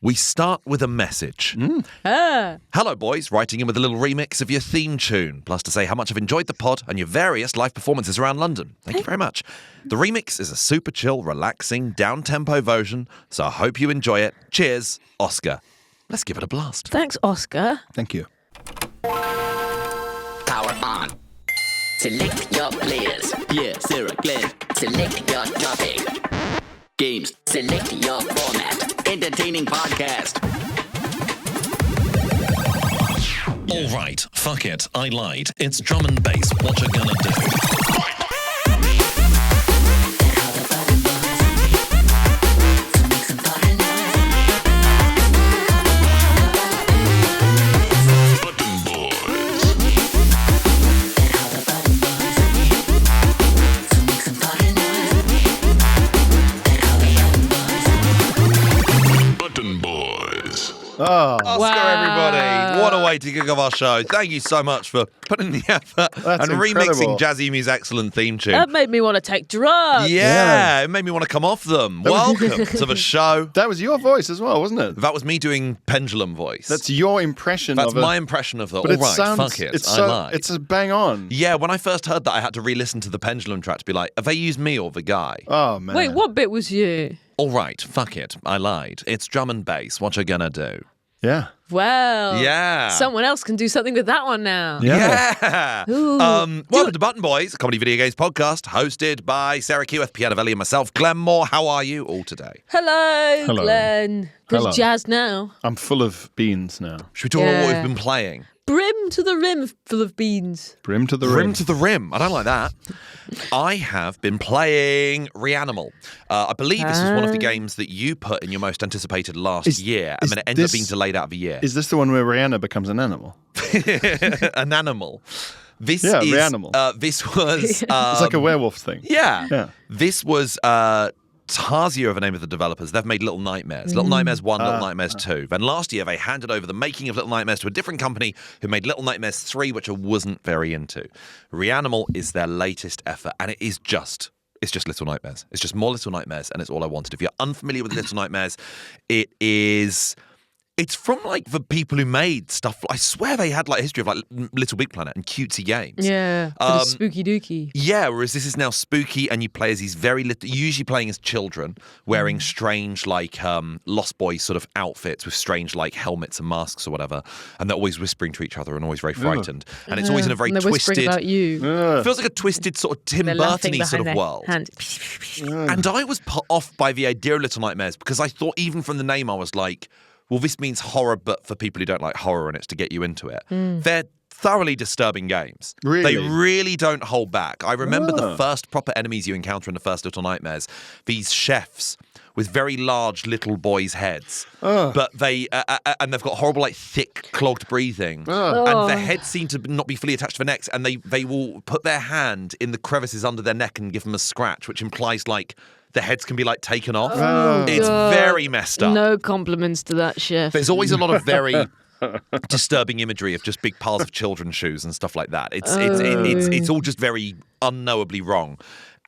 We start with a message. Hello, boys. Writing in with a little remix of your theme tune, plus to say how much I've enjoyed the pod and your various live performances around London. Thank you very much. The remix is a super chill, relaxing, down-tempo version, so I hope you enjoy it. Cheers, Oscar. Let's give it a blast. Thanks, Oscar. Thank you. Power on. Select your players. Pierre, Sarah, Glenn. Select your topic. Games. Select your format. Entertaining podcast. All right, fuck it. I lied. It's drum and bass. What you gonna do? Oh, Oscar, everybody. What a way to kick off our show. Thank you so much for putting in the effort and remixing Jazzy Me's excellent theme tune. That made me want to take drugs. Yeah, it made me want to come off them. Welcome to the show. that was your voice as well, wasn't it? That was me doing pendulum voice. That's your impression That's of it. my impression of the, But all right, sounds, fuck it, I lied. It's a bang on. Yeah, when I first heard that, I had to re-listen to the pendulum track to be like, have they used me or the guy? Oh, man. Wait, what bit was you? All right, fuck it, I lied. It's drum and bass. What you gonna do? Yeah. Well, Yeah. someone else can do something with that one now. Yeah. Ooh. Welcome to Button Boys, a comedy video games podcast hosted by Sarah Keyworth, Pierre and myself, Glenn Moore. How are you all today? Hello, Glenn. Pretty Hello. jazzed now. I'm full of beans now. Should we talk about what Yeah. we've been playing? Brim to the rim full of beans. Brim to the Rim rim. to the rim. I don't like that. I have been playing Reanimal. I believe this is one of the games that you put in your most anticipated last year. I mean, it ended up being delayed out of a year. Is this the one where Rihanna becomes an animal? An animal. This Yeah, is Reanimal. this was It's like a werewolf thing. yeah. This was Tarsia are the name of the developers. They've made Little Nightmares. Little Nightmares 1, Little Nightmares 2. Then last year, they handed over the making of Little Nightmares to a different company who made Little Nightmares 3, which I wasn't very into. Reanimal is their latest effort, and it's just Little Nightmares. It's just more Little Nightmares, and it's all I wanted. If you're unfamiliar with Little Nightmares, it's from like the people who made stuff. I swear they had like a history of like Little Big Planet and cutesy games. Yeah, but it's spooky dooky. Yeah, whereas this is now spooky, and you play as these very little, usually playing as children, wearing strange like Lost Boys sort of outfits with strange like helmets and masks or whatever, and they're always whispering to each other and always very frightened. And it's always in a very And they're whispering twisted. about you. It feels like a twisted sort of Tim They're laughing Burton-y sort behind of their world. hand. And I was put off by the idea of Little Nightmares because I thought even from the name I was like, well, this means horror, but for people who don't like horror, and it's to get you into it. They're thoroughly disturbing games. Really? They really don't hold back. I remember the first proper enemies you encounter in the first Little Nightmares, these chefs with very large little boys' heads. But they, and they've got horrible, like, thick, clogged breathing. And their heads seem to not be fully attached to their necks, and they will put their hand in the crevices under their neck and give them a scratch, which implies, like, the heads can be like taken off. It's God. very messed up. No compliments to that chef. There's always a lot of very disturbing imagery of just big piles of children's shoes and stuff like that. It's all just very unknowably wrong.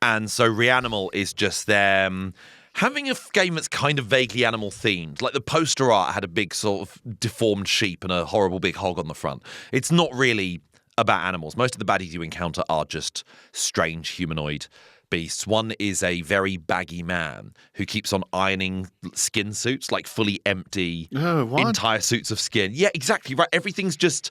And so Reanimal is just them having a game that's kind of vaguely animal themed. Like the poster art had a big sort of deformed sheep and a horrible big hog on the front. It's not really about animals. Most of the baddies you encounter are just strange humanoid beasts. One is a very baggy man who keeps on ironing skin suits, like fully empty entire suits of skin. Yeah, exactly right. Everything's just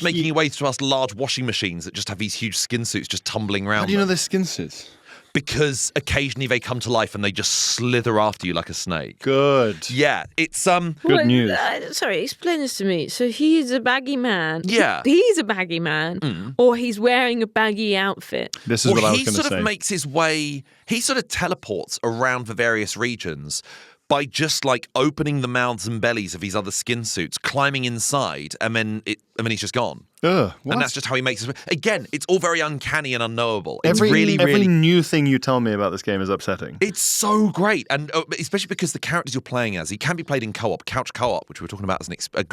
making your way through us large washing machines that just have these huge skin suits just tumbling around. How do you know they're skin suits? Because occasionally they come to life and they just slither after you like a snake. Good. Yeah, it's Good news. Sorry, explain this to me. So he's a baggy man. Yeah. He's a baggy man, or he's wearing a baggy outfit. This is what I was he going to sort say. of makes his way. He sort of teleports around the various regions by just like opening the mouths and bellies of these other skin suits, climbing inside, and then he's just gone. What? And that's just how he makes his way. Again, it's all very uncanny and unknowable. It's every really new thing you tell me about this game is upsetting. It's so great, and especially because the characters you're playing as, he can be played in co-op, couch co-op, which we were talking about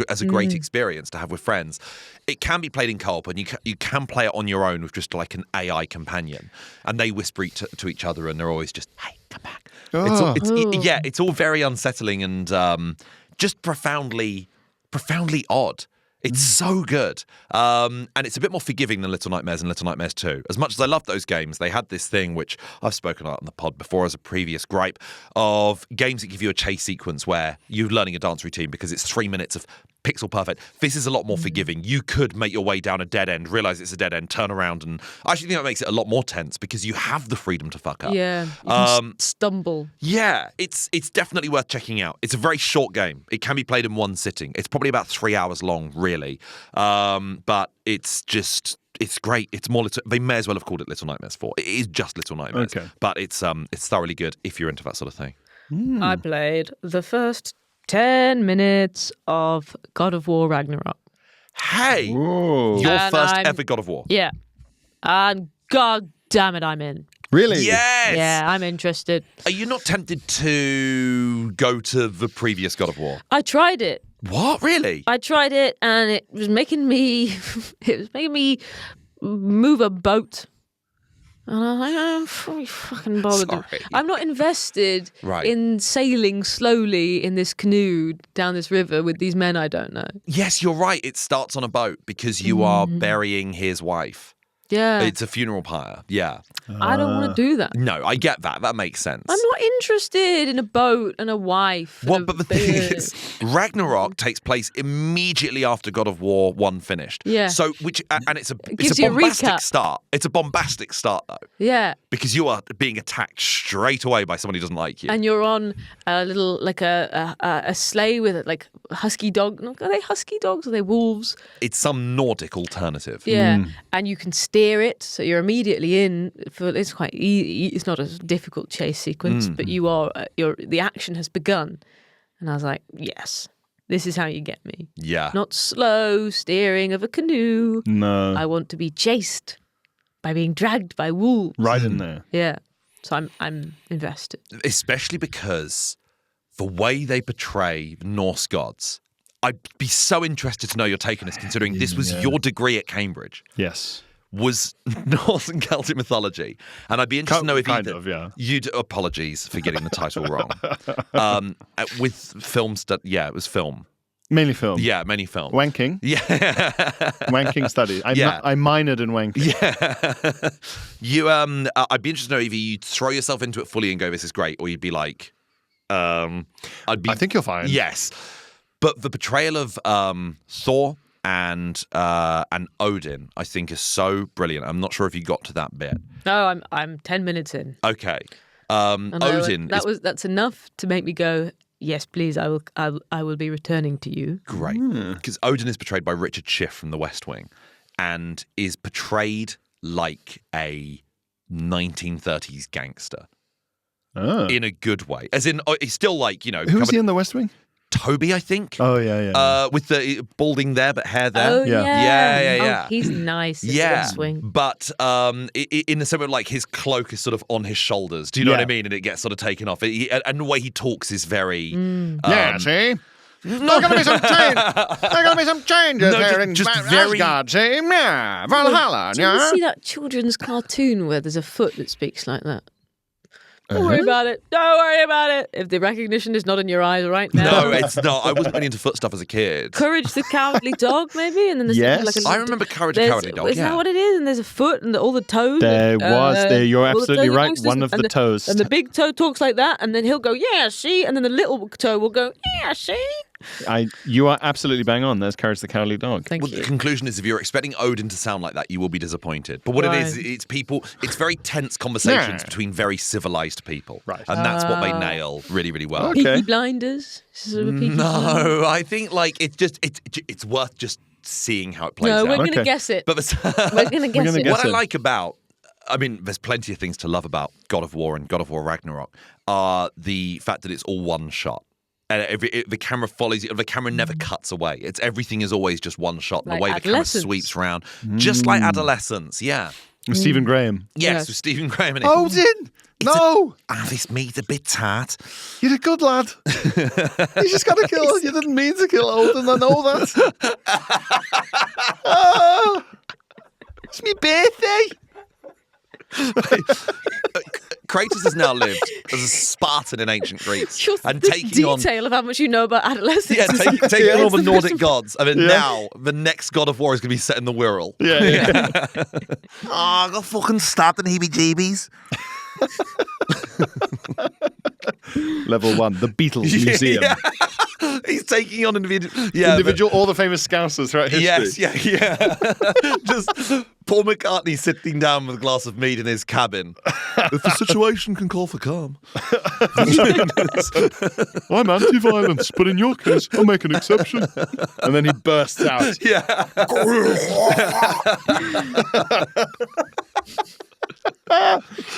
as a great experience to have with friends. It can be played in co-op, and you can play it on your own with just like an AI companion, and they whisper to each other, and they're always just, "Hey, come back." It's all very unsettling and just profoundly odd. It's so good. And it's a bit more forgiving than Little Nightmares and Little Nightmares 2. As much as I love those games, they had this thing, which I've spoken about on the pod before as a previous gripe, of games that give you a chase sequence where you're learning a dance routine because it's 3 minutes of pixel perfect. This is a lot more forgiving. You could make your way down a dead end, realize it's a dead end, turn around, and I actually think that makes it a lot more tense because you have the freedom to fuck up. Yeah, you can stumble. Yeah, it's definitely worth checking out. It's a very short game. It can be played in one sitting. It's probably about 3 hours long, really. But it's great. It's more. They may as well have called it Little Nightmares 4. It is just Little Nightmares. Okay. But it's thoroughly good if you're into that sort of thing. I played the first 10 minutes of God of War Ragnarok. Hey, Whoa. your And first I'm- ever God of War. Yeah. And god damn it, I'm in. Really? Yes. Yeah, I'm interested. Are you not tempted to go to the previous God of War? I tried it. What? Really? I tried it and it was making me move a boat. And I'm like, I'm fully fucking bothered. Sorry. I'm not invested Right. in sailing slowly in this canoe down this river with these men I don't know. Yes, you're right. It starts on a boat because you are burying his wife. Yeah. It's a funeral pyre. Yeah. I don't want to do that. No, I get that. That makes sense. I'm not interested in a boat and a wife. and Well, a but the thing beard. is, Ragnarok takes place immediately after God of War 1 finished. Yeah. So, and it's a gives you a bombastic recap. start. It's a bombastic start, though, Yeah. because you are being attacked straight away by somebody who doesn't like you. And you're on a little, like a sleigh with like a husky dog. Are they husky dogs? Are they wolves? It's some Nordic alternative. Yeah. And you can steer it, so you're immediately in. It's quite easy. It's not a difficult chase sequence, but you are. The action has begun, and I was like, yes, this is how you get me. Yeah. Not slow steering of a canoe. No. I want to be chased by being dragged by wolves. Right in there. Yeah. So I'm invested. Especially because the way they portray the Norse gods, I'd be so interested to know your take on this, considering this was your degree at Cambridge. Yes. Was Norse and Celtic mythology, and I'd be interested to know if Kind either, of, yeah. you'd apologies for getting the title wrong. With film it was film. Mainly film. Yeah, many film. Wanking. Yeah, Wanking study. I minored in wanking. yeah. You, I'd be interested to know if you'd throw yourself into it fully and go, "This is great," or you'd be like, I think you'll find. Yes, but the portrayal of Thor and Odin, I think, is so brilliant. I'm not sure if you got to that bit. No, I'm 10 minutes in. Okay, And Odin. that's enough to make me go, yes, please. I will be returning to you. Great. Because Odin is portrayed by Richard Schiff from The West Wing and is portrayed like a 1930s gangster Oh. in a good way. As in, he's still like, Who was he in The West Wing? Toby, I think. Oh, yeah. With the balding there, but hair there. Oh, Yeah. Yeah. Oh, he's nice. Yeah, Swing. but in the same way, like his cloak is sort of on his shoulders. Do you know what I mean? And it gets sort of taken off. And the way he talks is very. Yeah, see? There's going to be some change. There's going to be some changes here in Asgard, see? Yeah, Valhalla, Do you ever yeah? see that children's cartoon where there's a foot that speaks like that? Don't worry about it. Don't worry about it. If the recognition is not in your eyes right now. No, it's not. I wasn't really into foot stuff as a kid. Courage the Cowardly Dog, maybe? And then there's Yes. like I remember Courage the there's- Cowardly Dog. Is that what it is? And there's a foot and all the toes. You're all the absolutely toes right. amongst us, One of the toes. And the big toe talks like that, and then he'll go, yeah, see? And then the little toe will go, yeah, see? You are absolutely bang on. There's Courage the Cowardly Dog. Thank Well, you. the conclusion is if you're expecting Odin to sound like that, you will be disappointed. But what it is, Right. it's people, it's very tense conversations Yeah. between very civilized people. Right. And that's what they nail really, really well. Okay. Peaky Blinders? Sort of Peaky Blinders? No, I think like it's worth just seeing how it plays No, out. we're going to Okay. guess it. But We're going to guess gonna it. guess what I it. like about, I mean, there's plenty of things to love about God of War and God of War Ragnarok, are the fact that it's all one shot. And the camera follows you. The camera never cuts away. Everything is always just one shot. Like the way the camera Adolescence. sweeps around, just like Adolescence. Yeah. With Stephen Graham. Yes, Yes. with Stephen Graham in it. Odin! No! This meat's a bit tart. You're a good lad. You just got to kill. You didn't mean to kill Odin. I know that. Oh, it's me birthday. Kratos has now lived as a Spartan in ancient Greece and this taking on detail of how much you know about adolescence. taking on all the It's Nordic gods. I mean, now the next God of War is going to be set in the Wirral. Yeah. Oh, I got fucking stabbed in heebie-jeebies. Level 1, the Beatles Museum. Yeah. He's taking on individual. All the famous Scousers throughout history. Yes, yeah. Just Paul McCartney sitting down with a glass of mead in his cabin. If the situation can call for calm. I'm anti-violence, but in your case, I'll make an exception. And then he bursts out. Yeah.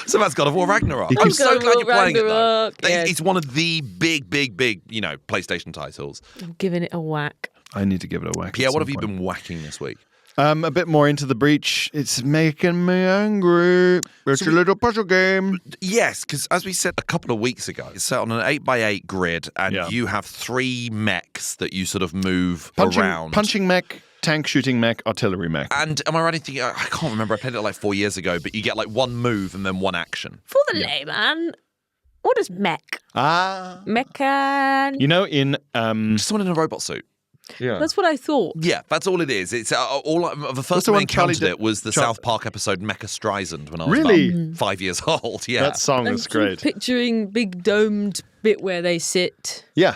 So that's God of War Ragnarok. I'm so glad you're playing it, though. Yes. It's one of the big, PlayStation titles. I'm giving it a whack. I need to give it a whack. Pierre, what have you been whacking this week? A bit more Into the Breach. It's making me angry. It's a little puzzle game. Yes, because as we said a couple of weeks ago, it's set on an 8x8 grid, and you have 3 mechs that you sort of move around. Punching mech, tank shooting mech, artillery mech. And am I right in thinking, I can't remember, I played it like 4 years ago, but you get like 1 move and then 1 action. For the layman, what is mech? Mech-anics. You know, in Just someone in a robot suit. yeah, That's what I thought. Yeah, that's all it is. It's the first time I encountered it was the South Park episode Mecha Streisand when I was about 5 years old. Yeah, that song is great. Picturing big domed bit where they sit. Yeah,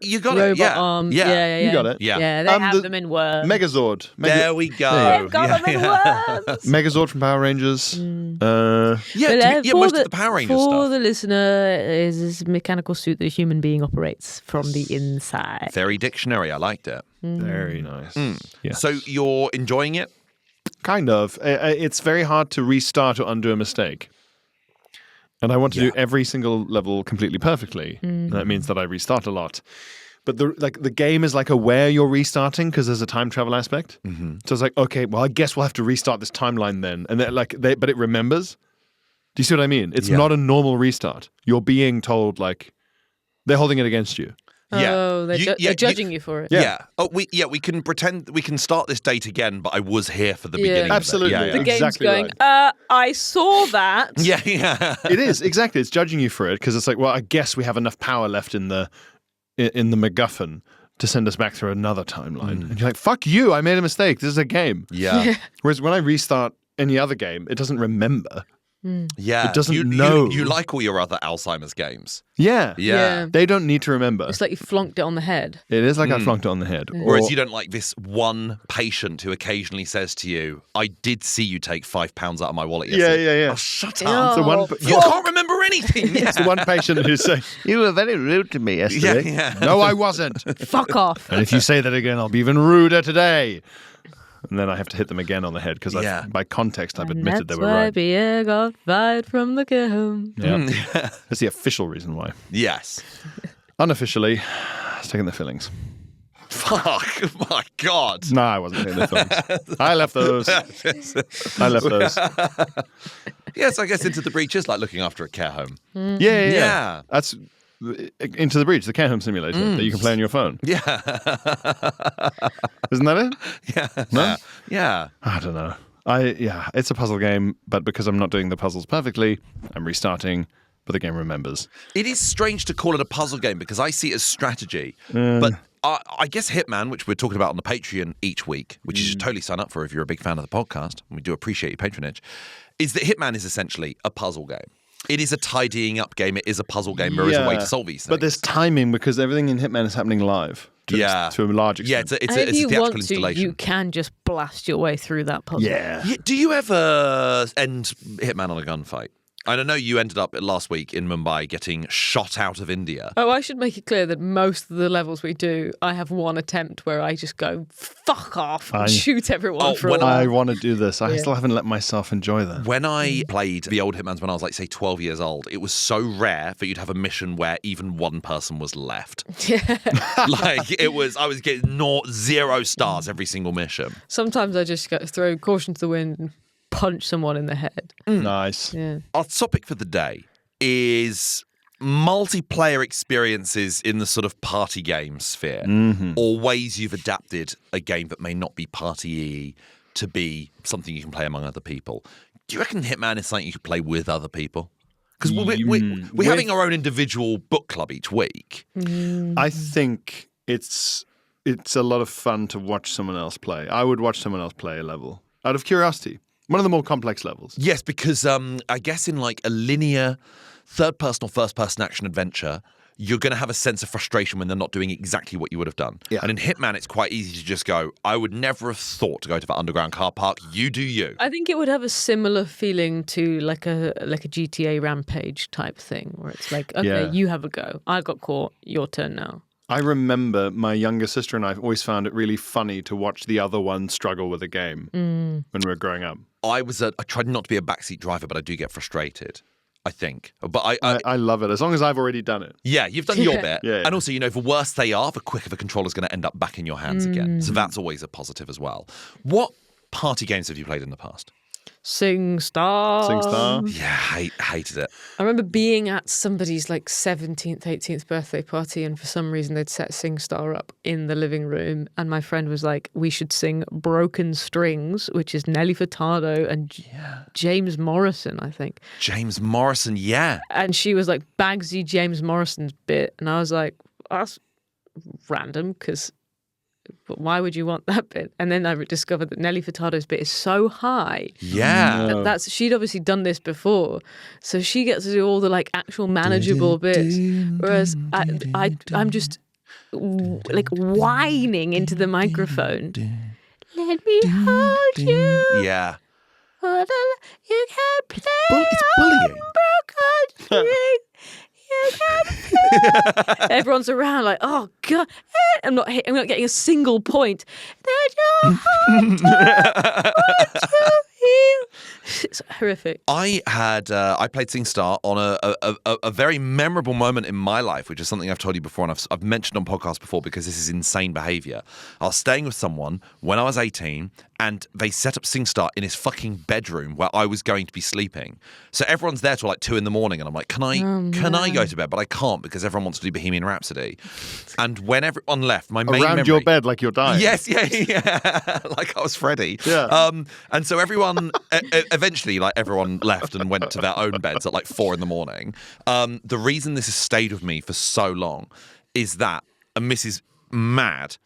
you got Robot it. Yeah, arms. yeah. you got it. Yeah. Yeah, they have them in Worms. Megazord. There we go. They've got them in Worms. Megazord from Power Rangers. Most of the Power Rangers For stuff. the listener, is this mechanical suit that a human being operates from the inside. Very dictionary. I liked it. Very nice. Yeah. So you're enjoying it? Kind of. It's very hard to restart or undo a mistake. And I want to do every single level completely perfectly. And that means that I restart a lot. But the game is like aware you're restarting because there's a time travel aspect. Mm-hmm. So it's like, okay, well, I guess we'll have to restart this timeline then. And but it remembers. Do you see what I mean? It's not a normal restart. You're being told they're holding it against you. Yeah. Oh, they're judging you for it. Yeah. Oh, we can pretend we can start this date again, but I was here for the beginning. Absolutely. Of it. Yeah, The game's Exactly going, right. I saw that. Yeah. It is, exactly. It's judging you for it because it's like, well, I guess we have enough power left in the MacGuffin to send us back through another timeline. And you're like, fuck you, I made a mistake. This is a game. Yeah. Whereas when I restart any other game, it doesn't remember. Yeah. It doesn't know. You like all your other Alzheimer's games. Yeah. Yeah. They don't need to remember. It's like you flunked it on the head. It is like I flunked it on the head. Whereas you don't like this one patient who occasionally says to you, I did see you take £5 out of my wallet yesterday. Yeah. Oh, shut up. Oh, You can't remember anything. It's the one patient who's saying, you were very rude to me yesterday. Yeah. No, I wasn't. Fuck off. And if you say that again, I'll be even ruder today. And then I have to hit them again on the head because by context I've admitted they were right. That's why Pierre got fired from the game. Yeah. That's the official reason why. Yes. Unofficially, it's taking the fillings. Fuck. My God. No, I wasn't taking the fillings. I left those. Yes, I guess Into the Breach is like looking after a care home. Yeah. That's Into the Breach, the care home simulator that you can play on your phone. Yeah. Isn't that it? Yeah. No? Yeah. I don't know. It's a puzzle game, but because I'm not doing the puzzles perfectly, I'm restarting, but the game remembers. It is strange to call it a puzzle game because I see it as strategy. But I guess Hitman, which we're talking about on the Patreon each week, which you should totally sign up for if you're a big fan of the podcast, and we do appreciate your patronage, is that Hitman is essentially a puzzle game. It is a tidying up game. It is a puzzle game. There is a way to solve these things. But there's timing because everything in Hitman is happening live. To a large extent. Yeah, it's And a if you theatrical want to, installation. you can just blast your way through that puzzle. Yeah. Do you ever end Hitman on a gunfight? And I know you ended up last week in Mumbai getting shot out of India. Oh, I should make it clear that most of the levels we do, I have one attempt where I just go, fuck off, and shoot everyone for a while. I want to do this. I still haven't let myself enjoy that. When I played the old Hitmans when I was like, say, 12 years old, it was so rare that you'd have a mission where even one person was left. I was getting 0 stars every single mission. Sometimes I just throw caution to the wind and punch someone in the head. Nice. Yeah. Our topic for the day is multiplayer experiences in the sort of party game sphere, or ways you've adapted a game that may not be party-y to be something you can play among other people. Do you reckon Hitman is something you could play with other people? Because we're having our own individual book club each week. I think it's a lot of fun to watch someone else play. I would watch someone else play a level out of curiosity. One of the more complex levels. Yes, because I guess in like a linear third-person or first-person action adventure, you're going to have a sense of frustration when they're not doing exactly what you would have done. Yeah. And in Hitman, it's quite easy to just go, I would never have thought to go to that underground car park. You do you. I think it would have a similar feeling to like a GTA Rampage type thing, where it's like, okay, you have a go. I got caught. Your turn now. I remember my younger sister and I always found it really funny to watch the other one struggle with a game when we were growing up. I tried not to be a backseat driver, but I do get frustrated, I think. But I love it, as long as I've already done it. Yeah, you've done your bit. Yeah. And also, the worse they are, the quicker the controller's going to end up back in your hands again. So that's always a positive as well. What party games have you played in the past? SingStar. Yeah, hated it. I remember being at somebody's like 17th, 18th birthday party, and for some reason they'd set SingStar up in the living room, and my friend was like, we should sing Broken Strings, which is Nelly Furtado and James Morrison, I think. James Morrison, yeah. And she was like, Bagsy James Morrison's bit. And I was like, that's random, because why would you want that bit? And then I discovered that Nelly Furtado's bit is so high. Yeah. She'd obviously done this before, so she gets to do all the like actual manageable bits, whereas I'm just like whining into the microphone. Let me hold you. Yeah. You can play It's bullying. broken string. Everyone's around like, oh god, I'm not getting a single point. It's horrific. I played SingStar on a very memorable moment in my life, which is something I've told you before, and I've mentioned on podcasts before because this is insane behaviour. I was staying with someone when I was 18, and they set up SingStar in his fucking bedroom where I was going to be sleeping. So everyone's there till like 2 a.m, and I'm like, can I go to bed? But I can't because everyone wants to do Bohemian Rhapsody. And when everyone left, my main around memory, your bed like you're dying. Yes, yeah, like I was Freddie. Yeah. And so everyone, eventually, like everyone left and went to their own beds at like 4 a.m. The reason this has stayed with me for so long is that, and this is mad,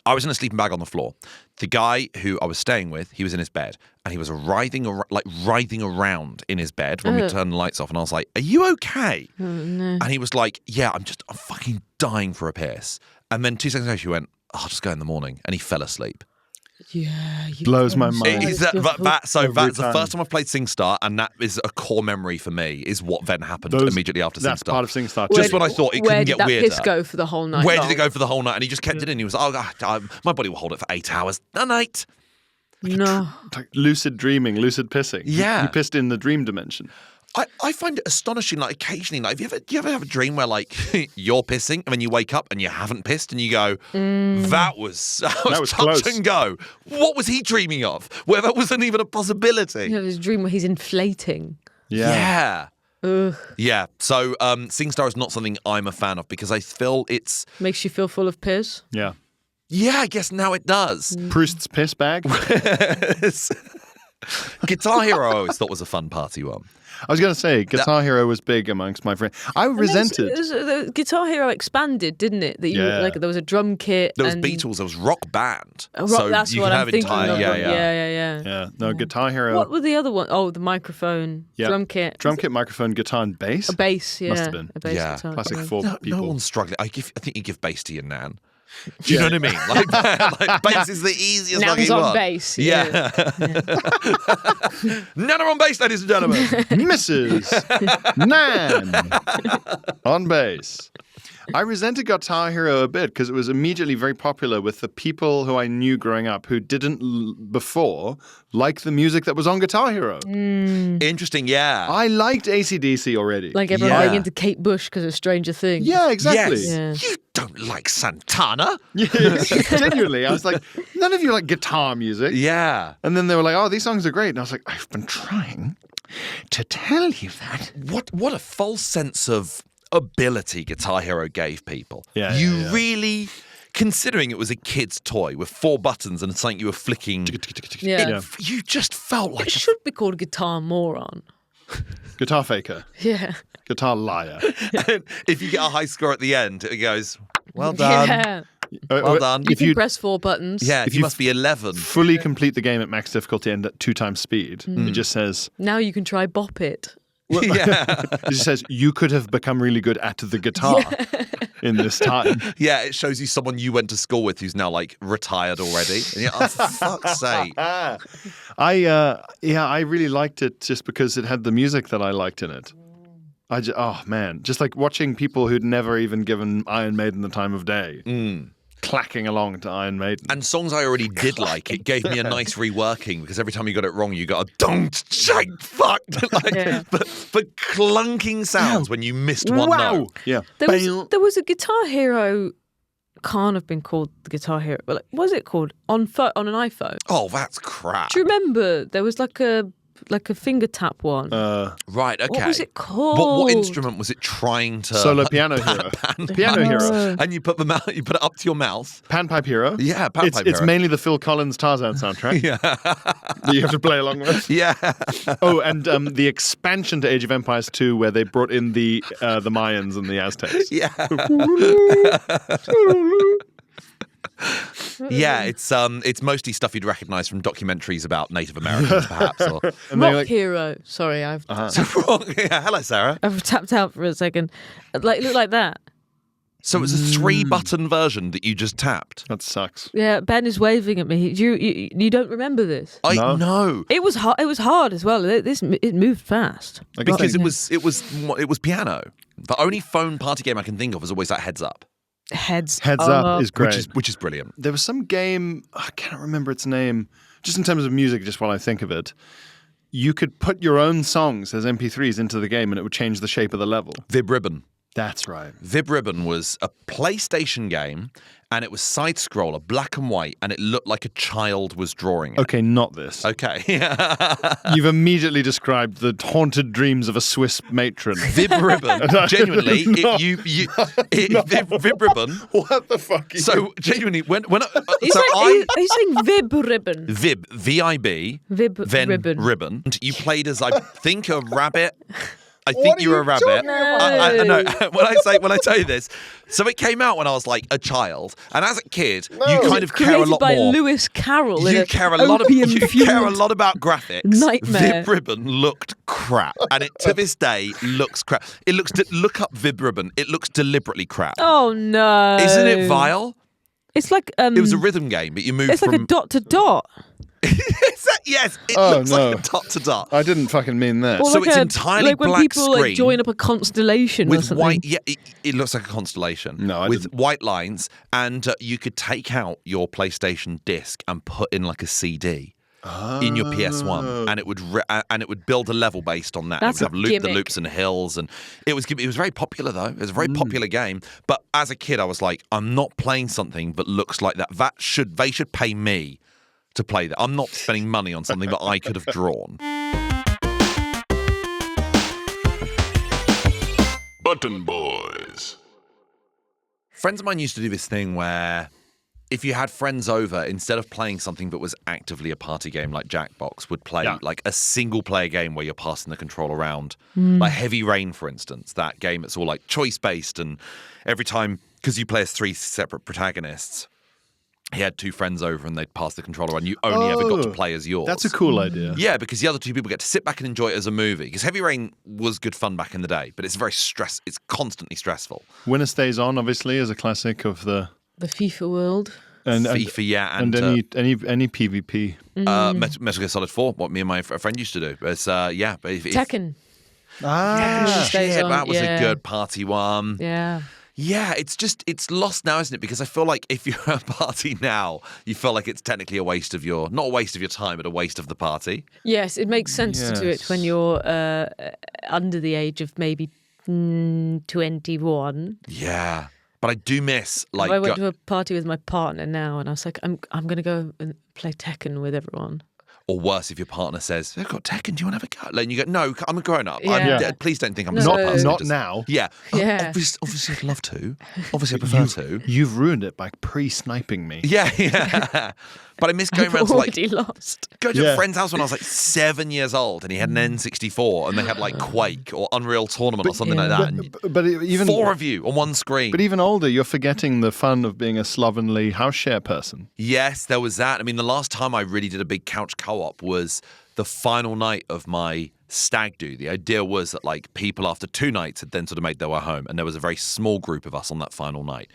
I was in a sleeping bag on the floor. The guy who I was staying with, he was in his bed, and he was writhing around in his bed when we turned the lights off. And I was like, "Are you okay?" And he was like, "Yeah, I'm fucking dying for a piss." And then 2 seconds later, he went, "I'll just go in the morning," and he fell asleep. Yeah, Blows my mind. That's the first time I've played SingStar, and that is a core memory for me. Is what then happened immediately after That's SingStar. part of SingStar. Just when I thought it couldn't get weirder. Where did that piss go for the whole night? Where did it go for the whole night? And he just kept it in. He was like, "Oh God, my body will hold it for 8 hours a night." No. Like lucid dreaming, lucid pissing. Yeah. You pissed in the dream dimension. I find it astonishing, like occasionally, like do you ever have a dream where like you're pissing and then you wake up and you haven't pissed and you go, that was touch close. and go. What was he dreaming of? Where that wasn't even a possibility. You have this dream where he's inflating. Yeah. Ugh. Yeah. So SingStar is not something I'm a fan of because I feel it's Makes you feel full of piss. Yeah. yeah, I guess now it does. Proust's piss bag. Guitar Hero I always thought was a fun party one. I was going to say, Guitar Hero was big amongst my friends. I resented. The Guitar Hero expanded, didn't it? That you like there was a drum kit. There was and Beatles, there was Rock Band. That's you what could I'm have thinking entire, of. Yeah. Yeah. No, Guitar Hero. What were the other one? Oh, the microphone, drum kit. Drum kit, microphone, guitar, and bass. A bass, yeah. Must have been. A bass Yeah. guitar. Classic yeah. for people. No one's struggling. I think you give bass to your nan. Do you know what I mean? Like bass is the easiest Nan's fucking on one. bass. Yeah. Nan are on bass, ladies and gentlemen. Mrs. Nan on bass. I resented Guitar Hero a bit because it was immediately very popular with the people who I knew growing up who didn't before like the music that was on Guitar Hero. Interesting, yeah. I liked AC/DC already. Like everyone Yeah. going into Kate Bush because of Stranger Things. Yeah, exactly. Yes. Yeah. You don't like Santana. Yeah, genuinely. I was like, none of you like guitar music. Yeah. And then they were like, oh, these songs are great. And I was like, I've been trying to tell you that. What a false sense of ability Guitar Hero gave people. Yeah, you yeah. really, considering it was a kid's toy with 4 buttons and something you were flicking, Yeah. you just felt like It should be called Guitar Moron. Guitar faker. Yeah. Guitar liar. And if you get a high score at the end, it goes, well done. Yeah. Well done. You If can you press 4 buttons. Yeah, you must be 11. fully complete the game at max difficulty and at 2 times speed, it just says... Now you can try Bop It. Yeah. It just says, you could have become really good at the guitar in this time. Yeah, it shows you someone you went to school with who's now like retired already. And you're, oh, for fuck's sake. I really liked it just because it had the music that I liked in it. Oh man, just like watching people who'd never even given Iron Maiden the time of day clacking along to Iron Maiden. And songs I already did like, it gave me a nice reworking because every time you got it wrong, you got a don't shake fuck the clunking sounds when you missed one note. Yeah. There was a Guitar Hero. Can't have been called the Guitar Hero, but like, what was it called on an iPhone? Oh, that's crap. Do you remember there was like a finger tap one? Right, okay. What was it called? What instrument was it trying to... Solo Piano Hero. Piano Hero. And you put it up to your mouth. Panpipe Hero. Yeah, Panpipe Hero. It's mainly the Phil Collins Tarzan soundtrack. Yeah. That you have to play along with. Yeah. Oh, and the expansion to Age of Empires 2 where they brought in the Mayans and the Aztecs. Yeah. Yeah, it's mostly stuff you'd recognise from documentaries about Native Americans, perhaps. Or... Rock Hero. Sorry, I've Hello, Sarah. I've tapped out for a second. Like, it looked like that. So it's a 3-button version that you just tapped. That sucks. Yeah, Ben is waving at me. You don't remember this? I No. know. It was hard. It was hard as well. It moved fast. Because it was piano. The only phone party game I can think of is always that Heads Up. Heads Up is great. Which is brilliant. There was some game, I can't remember its name, just in terms of music, just while I think of it. You could put your own songs as MP3s into the game and it would change the shape of the level. Vib Ribbon. That's right. Vib Ribbon was a PlayStation game, and it was side-scroller, black and white, and it looked like a child was drawing it. Okay, not this. Okay. You've immediately described the haunted dreams of a Swiss matron. Vib Ribbon. Genuinely, Vib Ribbon. What the fuck? So genuinely, when Are you saying Vib Ribbon? Vib, V-I-B, Vib then Ribbon. ribbon. You played as, I think, a rabbit. I think you were a rabbit. No. When I tell you this, so it came out when I was like a child, and as a kid, you kind of care a Created lot by more. Lewis Carroll. You care a lot about graphics. Nightmare. Vib Ribbon looked crap, and it to this day looks crap. Look up Vib Ribbon. It looks deliberately crap. Oh no! Isn't it vile? It's like It was a rhythm game, but you moved It's like from. a dot to dot. Yes, it Oh, looks no. like a dot to dot. I didn't fucking mean that. Or So like it's entirely like when black people like screen join up a constellation or with something. white, yeah, it looks like a constellation. No, I with didn't. white lines, and you could take out your PlayStation disc and put in like a CD in your PS1, and it would build a level based on that. That's it would a have the gimmick. loops and hills, and it was very popular though. It was a very popular game. But as a kid, I was like, I'm not playing something that looks like that. They should pay me to play that. I'm not spending money on something that I could have drawn. Button Boys. Friends of mine used to do this thing where if you had friends over, instead of playing something that was actively a party game like Jackbox, would play like a single player game where you're passing the control around. Like Heavy Rain, for instance, that game that's all like choice based, and every time, because you play as 3 separate protagonists, he had 2 friends over and they'd pass the controller and you only ever got to play as yours. That's a cool idea. Yeah, because the other 2 people get to sit back and enjoy it as a movie. Because Heavy Rain was good fun back in the day, but it's it's constantly stressful. Winner Stays On, obviously, is a classic of the FIFA world. and FIFA, yeah, and any PvP. Metal Gear Solid 4, what me and my friend used to do. It's Tekken. Shit, On, that was yeah. a good party one. Yeah. Yeah, it's lost now, isn't it? Because I feel like if you're at a party now, you feel like it's technically not a waste of your time, but a waste of the party. Yes, it makes sense to do it when you're under the age of maybe 21. Yeah. But I do miss I went to a party with my partner now, and I was like, I'm going to go and play Tekken with everyone. Or worse, if your partner says, "They've got Tekken, do you want to have a go?" And you go, "No, I'm a grown-up. Yeah. Please don't think I'm No. a smart person." Not now. Yeah. Yeah. Obviously, I'd love to. Obviously, I prefer to. You've ruined it by pre-sniping me. Yeah. But I miss going I've around to already lost. go to a friend's house when I was like 7 years old, and he had an N64, and they had like Quake or Unreal Tournament or something like that. And But even 4 of you on one screen. But even older, you're forgetting the fun of being a slovenly house share person. Yes, there was that. I mean, the last time I really did a big couch co-op was the final night of my stag do. The idea was that like people after 2 nights had then sort of made their way home, and there was a very small group of us on that final night.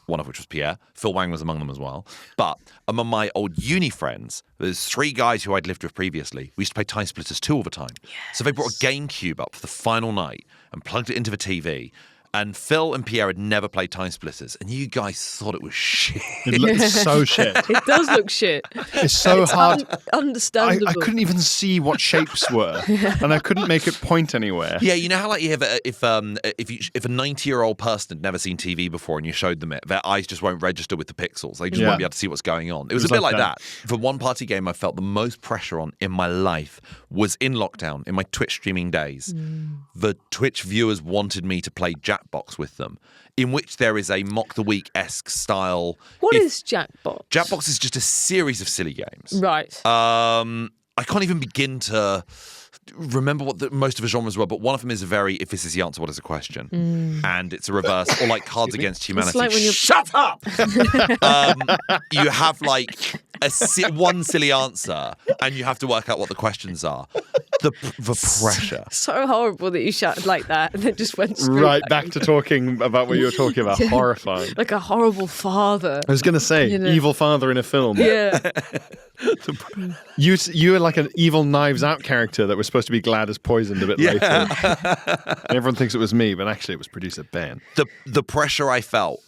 One of which was Pierre. Phil Wang was among them as well. But among my old uni friends, there's 3 guys who I'd lived with previously. We used to play Time Splitters 2 all the time. Yes. So they brought a GameCube up for the final night and plugged it into the TV. And Phil and Pierre had never played Time Splitters, and you guys thought it was shit. It looks so shit. It does look shit. It's so hard. Understandable. I couldn't even see what shapes were, and I couldn't make it point anywhere. Yeah, you know how like you have if a 90-year-old person had never seen TV before and you showed them it, their eyes just won't register with the pixels. They just won't be able to see what's going on. It was a bit like that. For one party game I felt the most pressure on in my life was in lockdown, in my Twitch streaming days. The Twitch viewers wanted me to play Jackbox with them, in which there is a Mock the Week-esque style. What is Jackbox? Jackbox is just a series of silly games. Right. I can't even begin to remember what most of the genres were, but one of them is a very, if this is the answer, what is the question? And it's a reverse, or like Cards Against Humanity. Like when you're... Shut up! You have like one silly answer, and you have to work out what the questions are. The pressure. So horrible that you shouted like that and then just went straight Right back to talking about what you were talking about. Horrifying. like a horrible father. I was going to say, evil father in a film. Yeah. You were like an evil Knives Out character that was supposed to be glad as poisoned a bit later. And everyone thinks it was me, but actually it was producer Ben. The pressure I felt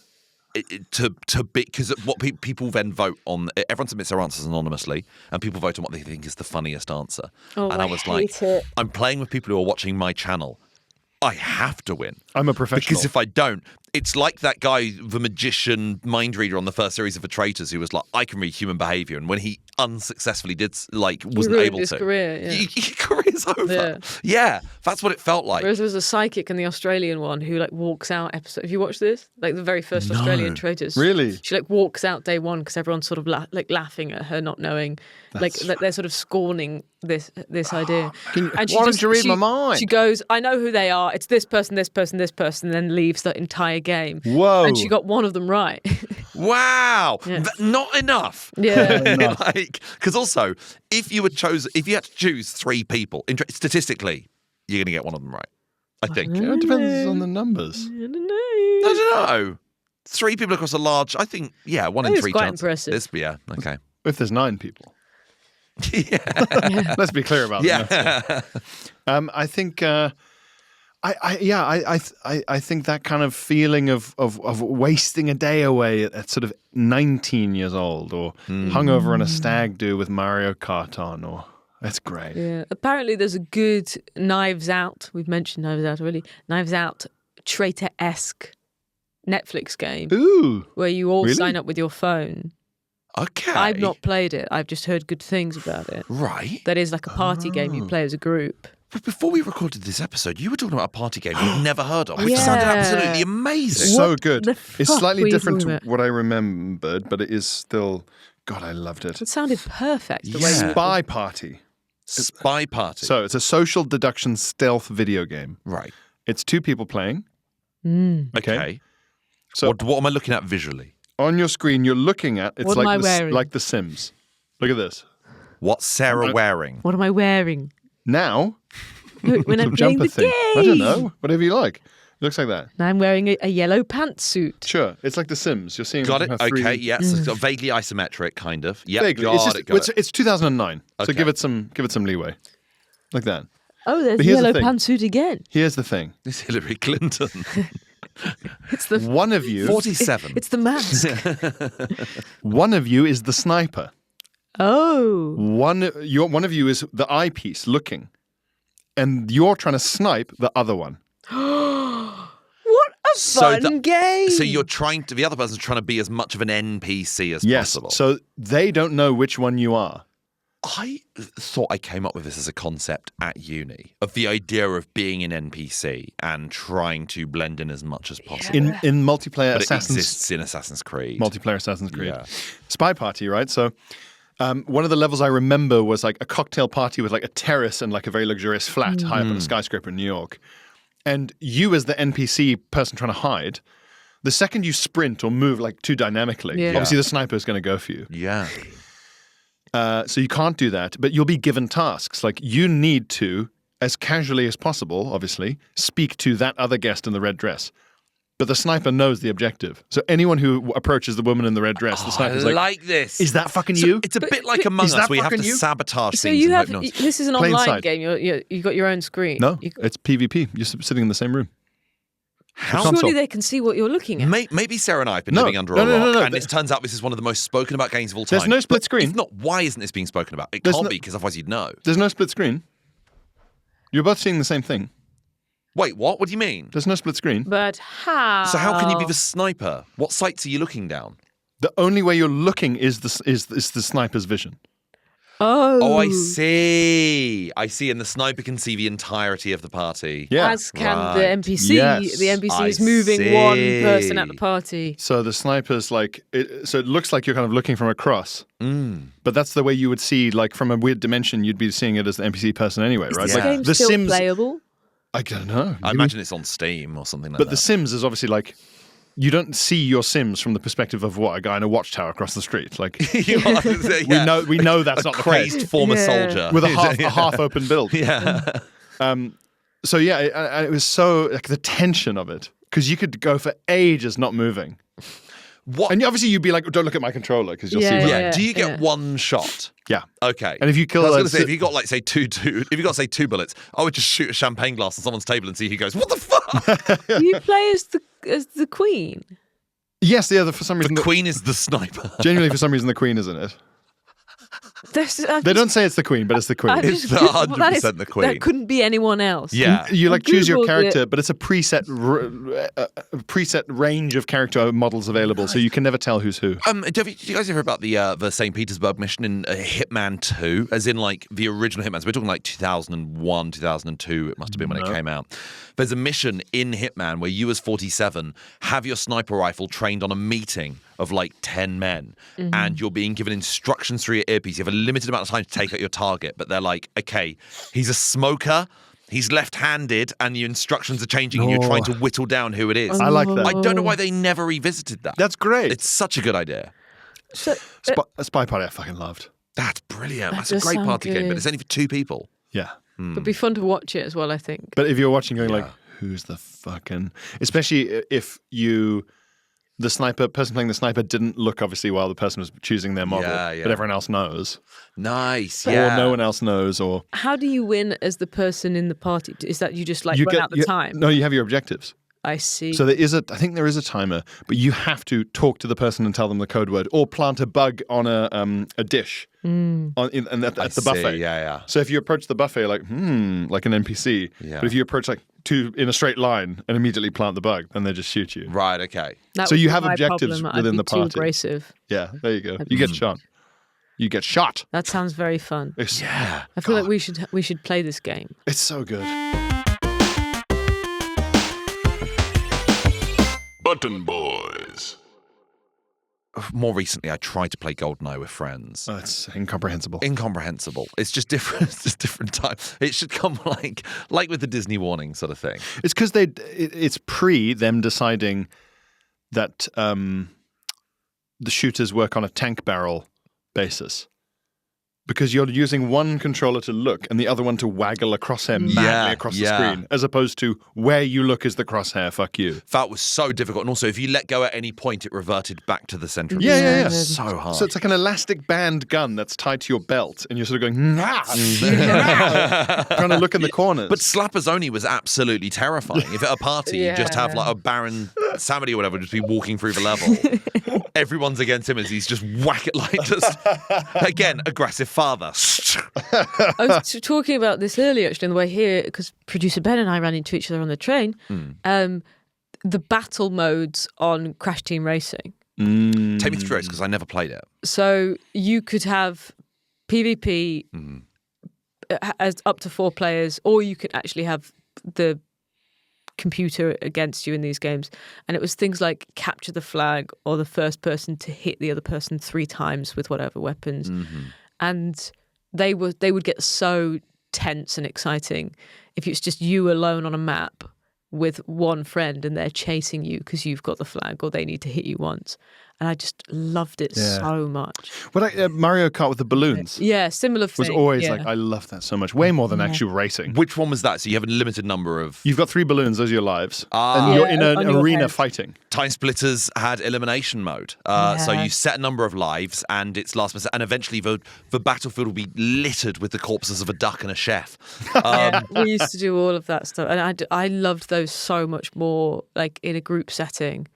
to be, because what people then vote on, everyone submits their answers anonymously, and people vote on what they think is the funniest answer. Oh, and I was like, I'm playing with people who are watching my channel. I have to win. I'm a professional. Because if I don't, it's like that guy, the magician mind reader on the first series of The Traitors, who was like, I can read human behavior. And when he unsuccessfully wasn't able his to. Career, yeah. His career's over. Yeah, that's what it felt like. Whereas there was a psychic in the Australian one who like walks out episode. Have you watched this? Like the very first Australian Traitors. Really? She like walks out day 1 because everyone's sort of laughing at her not knowing. Like they're sort of scorning this idea. Why don't you read my mind? She goes, I know who they are. It's this person, this person, this person, and then leaves the entire game. Whoa. And she got one of them right. Wow. Yeah. Not enough. Yeah. Because also, if you had to choose 3 people, statistically, you're going to get one of them right. I think. It depends on the numbers. I don't know. 3 people across a large, I think, 1 in 3 quite chance. impressive. Yeah, okay. If there's 9 people. Yeah. Let's be clear about that. I think I think that kind of feeling of wasting a day away at sort of 19 years old, or hungover on a stag do with Mario Kart on, or that's great. Yeah. Apparently there's a good Knives Out. We've mentioned Knives Out already. Knives Out traitor-esque Netflix game. Ooh. Where you all Really? sign up with your phone. Okay. I've not played it. I've just heard good things about it. Right. That is like a party game you play as a group. But before we recorded this episode, you were talking about a party game you've never heard of, which Yeah. sounded absolutely amazing. So What good. the It's fuck slightly were you different talking to about? what I remembered, but it is still, God, I loved it. It sounded perfect. The way Yeah. you Spy Party. Spy Party. So it's a social deduction stealth video game. right. It's 2 people playing. Okay. So What am I looking at visually? on your screen, you're looking at, it's What am I like wearing? like The Sims. Look at this. What's Sarah wearing? What am I wearing? Now, When I'm some playing jumper the thing. game. I don't know. Whatever you like. It looks like that. Now I'm wearing a yellow pantsuit. Sure. It's like The Sims. You're seeing Got it? how 3 Okay, yes. It's got vaguely isometric, kind of. Yeah, Vaguely. It's 2009. So Okay. give it some leeway. Like that. Oh, there's But here's the yellow thing. pantsuit again. Here's the thing. It's Hillary Clinton. It's the One of you 47. It's the mask. one of you is the sniper. Oh. One of you is the eyepiece looking. And you're trying to snipe the other one. What a fun game. So the other person's trying to be as much of an NPC as Yes. possible. So they don't know which one you are. I thought I came up with this as a concept at uni of the idea of being an NPC and trying to blend in as much as possible. In multiplayer But it Assassin's exists in Assassin's Creed. multiplayer Assassin's Creed. Yeah. Spy Party, right? So one of the levels I remember was like a cocktail party with like a terrace and like a very luxurious flat high up on a skyscraper in New York. And you as the NPC person trying to hide, the second you sprint or move like too dynamically, obviously the sniper is going to go for you. Yeah. So you can't do that, but you'll be given tasks. Like you need to, as casually as possible, obviously, speak to that other guest in the red dress. But the sniper knows the objective. So anyone who approaches the woman in the red dress, the sniper's like this. is that fucking you? It's a bit like Among is Us that where you have to fucking you? sabotage So things you and have hope not. this is an Plain online sight. game. You've got your own screen. No, it's PvP. You're sitting in the same room. Surely they can see what you're looking at. Maybe Sarah and I have been No. living under No, a no, rock, no, no. and it turns out this is one of the most spoken about games of all time. There's no split But screen. If not, why isn't this being spoken about? It There's can't no- be, because otherwise you'd know. There's no split screen. You're both seeing the same thing. Wait, what? What do you mean? There's no split screen. But how? So how can you be the sniper? What sights are you looking down? The only way you're looking is the sniper's vision. Oh, I see. And the sniper can see the entirety of the party. Yeah. As can Right. the NPC. Yes. The NPC I is moving see. one person at the party. So the sniper's like, so it looks like you're kind of looking from across. But that's the way you would see, like from a weird dimension, you'd be seeing it as the NPC person anyway, right? Is Like this game the still Sims. playable? I don't know. I imagine it's on Steam or something like But that. The Sims is obviously like, you don't see your Sims from the perspective of what, a guy in a watchtower across the street. Like we know that's not the case. crazed former Yeah. soldier With a half open build. Yeah. So yeah, it was so like the tension of it, because you could go for ages not moving, What? and obviously you'd be like, "Don't look at my controller," because you'll Yeah, see. Yeah. yeah. Do you get one shot? Yeah. Okay. And if you kill, I was a going to say, si- if you got like say if you got say 2 bullets, I would just shoot a champagne glass on someone's table and see who goes, "What the fuck?" You play as the queen. yes, yeah. For some reason, The queen is the sniper. genuinely, for some reason, the queen is in it. They don't say it's the queen, but it's the queen. It's 100% the queen. That couldn't be anyone else. Yeah. You like choose your Googled character, it. but it's a preset range of character models available, so you can never tell who's who. Do you guys hear about the St. Petersburg mission in Hitman 2? As in, like, the original Hitman. So we're talking like 2001, 2002, it must have been when it came out. There's a mission in Hitman where you as 47 have your sniper rifle trained on a meeting of like 10 men, and you're being given instructions through your earpiece. You have a limited amount of time to take out your target, but they're like, okay, he's a smoker, he's left-handed, and the instructions are changing, and you're trying to whittle down who it is. I like that. I don't know why they never revisited that. That's great. It's such a good idea. So, Spy Party, I fucking loved. That's brilliant. That That's a does great sound party game, but good. it's only for 2 people. Yeah. it'd be fun to watch it as well, I think. But if you're watching, going like, who's the fucking? Especially if the person playing the sniper didn't look obviously while the person was choosing their model, Yeah. but everyone else knows, Nice, or yeah. no one else knows, or How do you win as the person in the party? Is that you just like you run out the time? No, you have your objectives. I see. So I think there is a timer, but you have to talk to the person and tell them the code word, or plant a bug on a dish at the buffet. See, yeah. So if you approach the buffet like like an NPC, Yeah. but if you approach like in a straight line and immediately plant the bug, then they just shoot you. Right, okay. That so would you be have my objectives problem. within I'd be the too party. abrasive. Yeah, there you go. You get shot. You get shot. That sounds very fun. Yeah. I feel like we should play this game. It's so good. Button Boys. More recently, I tried to play GoldenEye with friends. Oh, it's incomprehensible. Incomprehensible. It's just different. It's just different time. It should come like with the Disney warning sort of thing. It's because it's pre them deciding that the shooters work on a tank barrel basis. Because you're using one controller to look and the other one to waggle a crosshair madly across the screen, as opposed to where you look is the crosshair, fuck you. That was so difficult. And also, if you let go at any point, it reverted back to the central. Yeah. So hard. So it's like an elastic band gun that's tied to your belt, and you're sort of going, trying to look in the corners. But Slappers Only was absolutely terrifying. If at a party you just have like a Baron Samedi or whatever just be walking through the level, everyone's against him as he's just whack it like just again aggressive father. I was talking about this earlier, actually, on the way here, because producer Ben and I ran into each other on the train. The battle modes on Crash Team Racing. Take me through it because I never played it. So you could have PvP as up to 4 players, or you could actually have the computer against you in these games. And it was things like capture the flag or the first person to hit the other person 3 times with whatever weapons. And they would get so tense and exciting if it's just you alone on a map with one friend and they're chasing you because you've got the flag or they need to hit you once. And I just loved it so much. Well, Mario Kart with the balloons. Yeah, similar thing. Was always like, I love that so much. Way more than actual racing. Which one was that? So you have a limited number of... You've got 3 balloons, those are your lives. And you're in an arena fighting. Time Splitters had elimination mode. So you set a number of lives and it's last minute. And eventually the battlefield will be littered with the corpses of a duck and a chef. We used to do all of that stuff. And I loved those so much more, like in a group setting.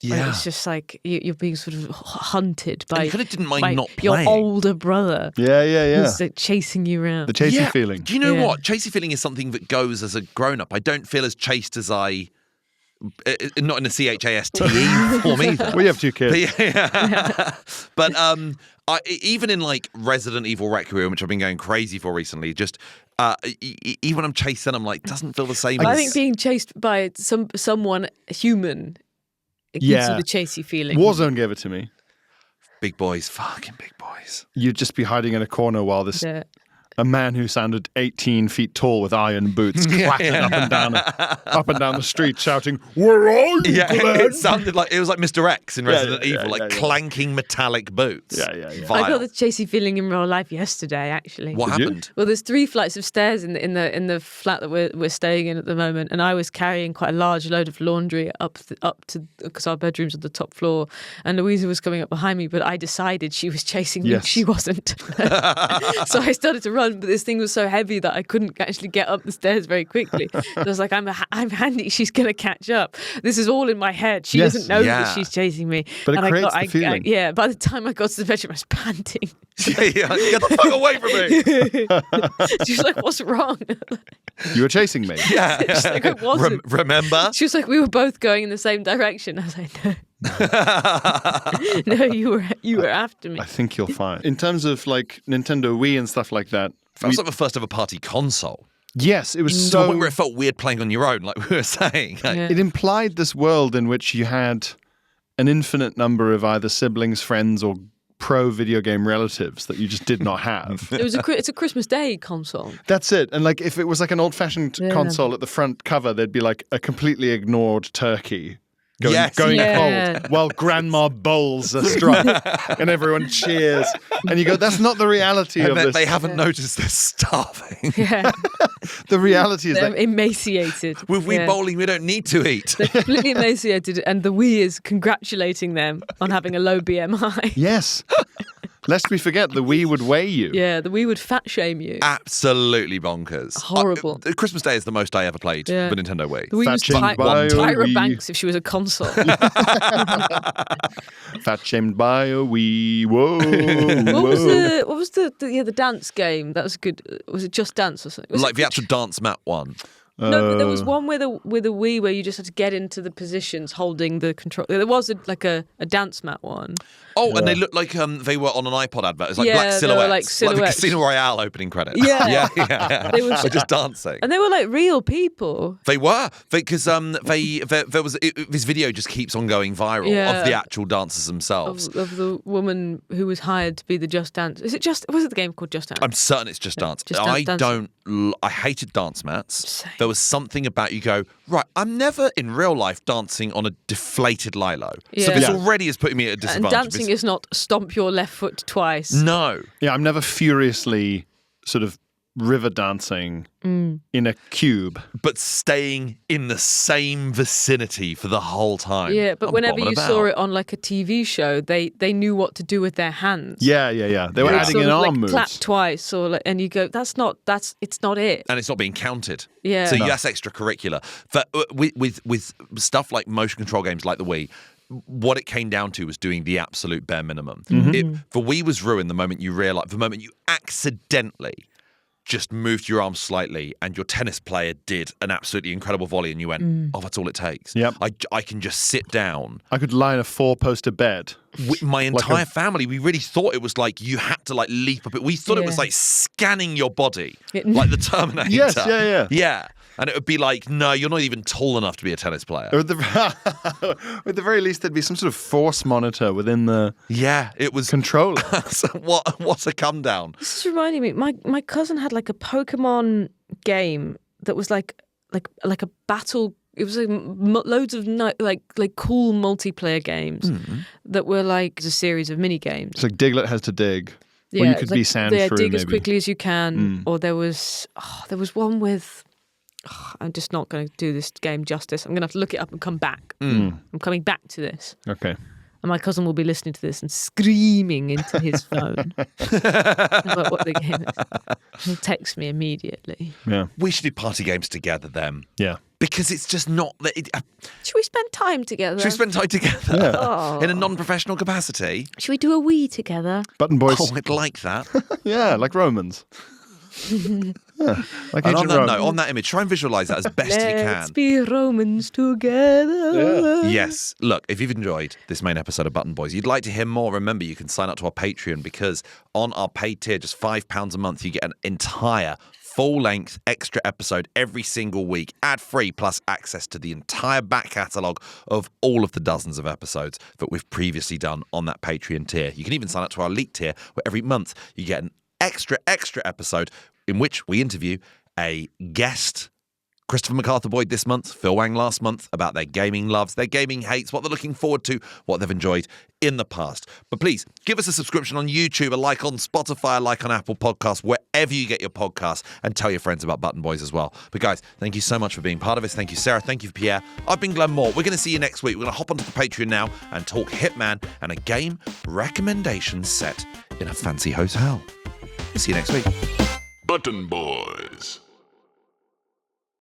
Yeah. It's just like you're being sort of hunted by, and you kind of didn't mind not your playing. older brother. Yeah. Who's like chasing you around. The chasey feeling. Do you know what? Chasey feeling is something that goes as a grown-up. I don't feel as chased as I... Not in a CHASTE form either. We have 2 kids. But even in like Resident Evil Requiem, which I've been going crazy for recently, just even when I'm chasing, I'm like, doesn't feel the same. I think being chased by someone human... It gives you the chasey feeling. Warzone gave it to me. Big boys, fucking big boys. You'd just be hiding in a corner while a man who sounded 18 feet tall with iron boots clacking up and down the street shouting, "Where are you, Yeah, Glenn?" it sounded like it was like Mr. X in Resident Evil, clanking metallic boots. I got the chasey feeling in real life yesterday, actually. What happened? Well, there's 3 flights of stairs in the flat that we're staying in at the moment, and I was carrying quite a large load of laundry up to because our bedroom's on the top floor, and Louisa was coming up behind me, but I decided she was chasing me. Yes. She wasn't. So I started to run, but this thing was so heavy that I couldn't actually get up the stairs very quickly. So I was like, I'm handy. She's going to catch up. This is all in my head. She doesn't know that she's chasing me. But it creates the feeling. By the time I got to the bedroom, I was panting. Get the fuck away from me. She was like, what's wrong? You were chasing me. Yeah. She's like, I wasn't. Remember? She was like, we were both going in the same direction. I was like, no. No, you were after me. I think you'll find. In terms of like Nintendo Wii and stuff like that. That was like the first ever party console. Yes, it was To the point where it felt weird playing on your own, like we were saying. It implied this world in which you had an infinite number of either siblings, friends, or pro video game relatives that you just did not have. It's a Christmas Day console. That's it. And like if it was like an old-fashioned console, at the front cover there'd be like a completely ignored turkey going cold while grandma bowls are struck and everyone cheers. And you go, that's not the reality of this. They haven't noticed they're starving. Yeah. The reality is They're that emaciated. With Wii bowling, we don't need to eat. They're completely emaciated, and the Wii is congratulating them on having a low BMI. yes. Lest we forget, the Wii would weigh you. Yeah, the Wii would fat shame you. Absolutely bonkers. Horrible. Christmas Day is the most I ever played the Nintendo Wii. The Wii was Fat-shamed by a Tyra Wii. Banks if she was a console. Fat shamed by a Wii. Whoa. What was the dance game? That was good. Was it Just Dance or something? Was Like it the actual dance mat one. No, but there was one with a Wii where you just had to get into the positions holding the control. There was a dance mat one. Oh, and they looked like they were on an iPod advert. It was like Yeah, black they silhouettes. were like silhouettes. Like the Casino Royale opening credits. Yeah. yeah. They were They're just dancing. And they were like real people. They were because there was this video just keeps on going viral Yeah. of the actual dancers themselves. Of the woman who was hired to be the Just Dance. Was it the game called Just Dance? I'm certain it's Just Dance. Just Dance I hated dance mats. Same. There was something about you go, right, I'm never in real life dancing on a deflated Lilo. So Yeah. this Yeah. already is putting me at a And disadvantage. dancing is not stomp your left foot twice. No. Yeah, I'm never furiously sort of river dancing in a cube. But staying in the same vicinity for the whole time. Yeah, but I'm whenever bombing you about. saw it on like a TV show, they knew what to do with their hands. Yeah. They were They'd adding sort in of, arm moves. clap twice, and you go, it's not it. And it's not being counted. Yeah. So No. that's extracurricular. But with stuff like motion control games like the Wii, what it came down to was doing the absolute bare minimum. The Wii was ruined the moment you accidentally just moved your arm slightly and your tennis player did an absolutely incredible volley and you went, oh, that's all it takes. Yep. I can just sit down. I could lie in a 4-poster bed. My entire family, we really thought it was like you had to like leap up. We thought it was like scanning your body, like the Terminator. Yes, yeah. Yeah. And it would be like, no, you're not even tall enough to be a tennis player. Or at the very least, there'd be some sort of force monitor within the it was controller. So what a come down. This is reminding me. My cousin had like a Pokemon game that was like a battle. It was like loads of like cool multiplayer games that were like a series of mini games. It's like Diglett has to dig. Yeah, or you could be Sandshrew, dig as maybe. quickly as you can. Or there was one with. I'm just not going to do this game justice. I'm going to have to look it up and come back. I'm coming back to this. Okay. And my cousin will be listening to this and screaming into his phone about what the game is. He'll text me immediately. Yeah. We should do party games together then. Yeah. Because it's just not... Should we spend time together? Should we spend time together? Yeah. Oh. In a non-professional capacity? Should we do a Wii together? Button boys. Oh, I'd like that. Yeah, like Romans. Like And on Ancient that Rome. note, on that image, try and visualize that as best you Let's can. be Romans together. Yes. Look, if you've enjoyed this main episode of Button Boys, you'd like to hear more, remember you can sign up to our Patreon because on our paid tier, just £5 a month, you get an entire full-length extra episode every single week, ad-free, plus access to the entire back catalogue of all of the dozens of episodes that we've previously done on that Patreon tier. You can even sign up to our Elite tier, where every month you get an extra episode in which we interview a guest. Christopher MacArthur Boyd this month, Phil Wang last month, about their gaming loves, their gaming hates, what they're looking forward to, what they've enjoyed in the past. But please, give us a subscription on YouTube, a like on Spotify, a like on Apple Podcasts, wherever you get your podcasts, and tell your friends about Button Boys as well. But guys, thank you so much for being part of this. Thank you, Sarah. Thank you, Pierre. I've been Glenn Moore. We're going to see you next week. We're going to hop onto the Patreon now and talk Hitman and a game recommendation set in a fancy hotel. We'll see you next week. Button Boys.